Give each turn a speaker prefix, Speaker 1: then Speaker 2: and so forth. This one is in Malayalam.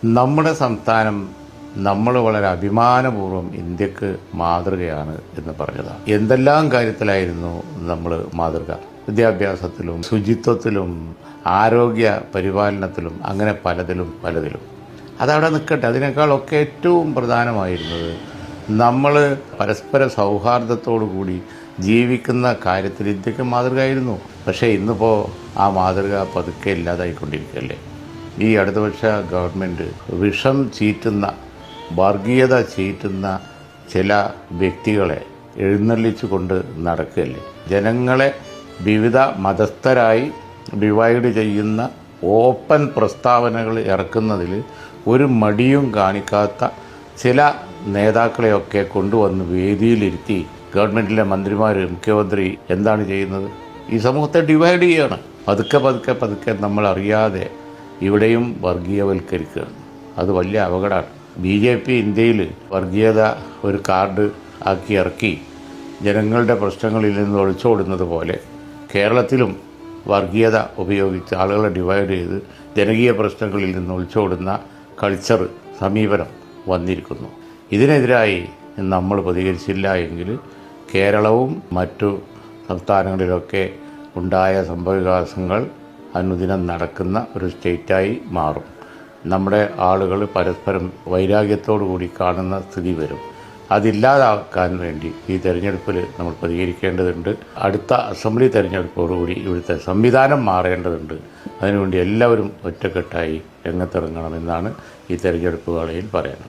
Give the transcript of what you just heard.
Speaker 1: നമ്മുടെ സംസ്ഥാനം നമ്മൾ വളരെ അഭിമാനപൂർവ്വം ഇന്ത്യക്ക് മാതൃകയാണ് എന്ന് പറഞ്ഞതാണ്. എന്തെല്ലാം കാര്യത്തിലായിരുന്നു നമ്മൾ മാതൃക? വിദ്യാഭ്യാസത്തിലും ശുചിത്വത്തിലും ആരോഗ്യ പരിപാലനത്തിലും അങ്ങനെ പലതിലും അതവിടെ നിൽക്കട്ടെ. അതിനേക്കാളൊക്കെ ഏറ്റവും പ്രധാനമായിരുന്നത് നമ്മൾ പരസ്പര സൗഹാർദ്ദത്തോടു കൂടി ജീവിക്കുന്ന കാര്യത്തിൽ ഇന്ത്യക്ക് മാതൃകയായിരുന്നു. പക്ഷേ ഇന്നിപ്പോൾ ആ മാതൃക പതുക്കെ ഇല്ലാതായിക്കൊണ്ടിരിക്കുകയല്ലേ. ഈ ഇടതുപക്ഷ ഗവൺമെൻറ് വിഷം ചീറ്റുന്ന, വർഗീയത ചീറ്റുന്ന ചില വ്യക്തികളെ എഴുന്നള്ളിച്ചു കൊണ്ട് നടക്കുകയല്ലേ. ജനങ്ങളെ വിവിധ മതസ്ഥരായി ഡിവൈഡ് ചെയ്യുന്ന ഓപ്പൺ പ്രസ്താവനകൾ ഇറക്കുന്നതിൽ ഒരു മടിയും കാണിക്കാത്ത ചില നേതാക്കളെയൊക്കെ കൊണ്ടുവന്ന് വേദിയിലിരുത്തി ഗവൺമെൻറ്റിലെ മന്ത്രിമാർ, മുഖ്യമന്ത്രി എന്താണ് ചെയ്യുന്നത്? ഈ സമൂഹത്തെ ഡിവൈഡ് ചെയ്യുകയാണ്. പതുക്കെ നമ്മൾ അറിയാതെ ഇവിടെയും വർഗീയവൽക്കരിക്കുകയാണ്. അത് വലിയ അപകടമാണ്. BJP ഇന്ത്യയിൽ വർഗീയത ഒരു കാർഡ് ആക്കി ഇറക്കി ജനങ്ങളുടെ പ്രശ്നങ്ങളിൽ നിന്ന് ഒളിച്ചോടുന്നത് പോലെ കേരളത്തിലും വർഗീയത ഉപയോഗിച്ച് ആളുകളെ ഡിവൈഡ് ചെയ്ത് ജനകീയ പ്രശ്നങ്ങളിൽ നിന്ന് ഒളിച്ചോടുന്ന കൾച്ചർ സമീപനം വന്നിരിക്കുന്നു. ഇതിനെതിരായി നമ്മൾ പ്രതികരിച്ചില്ല എങ്കിൽ കേരളവും മറ്റു സംസ്ഥാനങ്ങളിലൊക്കെ ഉണ്ടായ സംഭവവികാസങ്ങൾ അനുദിനം നടക്കുന്ന ഒരു സ്റ്റേറ്റായി മാറും. നമ്മുടെ ആളുകൾ പരസ്പരം വൈരാഗ്യത്തോടു കൂടി കാണുന്ന സ്ഥിതി വരും. അതില്ലാതാക്കാൻ വേണ്ടി ഈ തെരഞ്ഞെടുപ്പിൽ നമ്മൾ പ്രതികരിക്കേണ്ടതുണ്ട്. അടുത്ത അസംബ്ലി തെരഞ്ഞെടുപ്പോടുകൂടി ഇവിടുത്തെ സംവിധാനം മാറേണ്ടതുണ്ട്. അതിനുവേണ്ടി എല്ലാവരും ഒറ്റക്കെട്ടായി രംഗത്തിറങ്ങണമെന്നാണ് ഈ തെരഞ്ഞെടുപ്പ് വേളയിൽ പറയുന്നത്.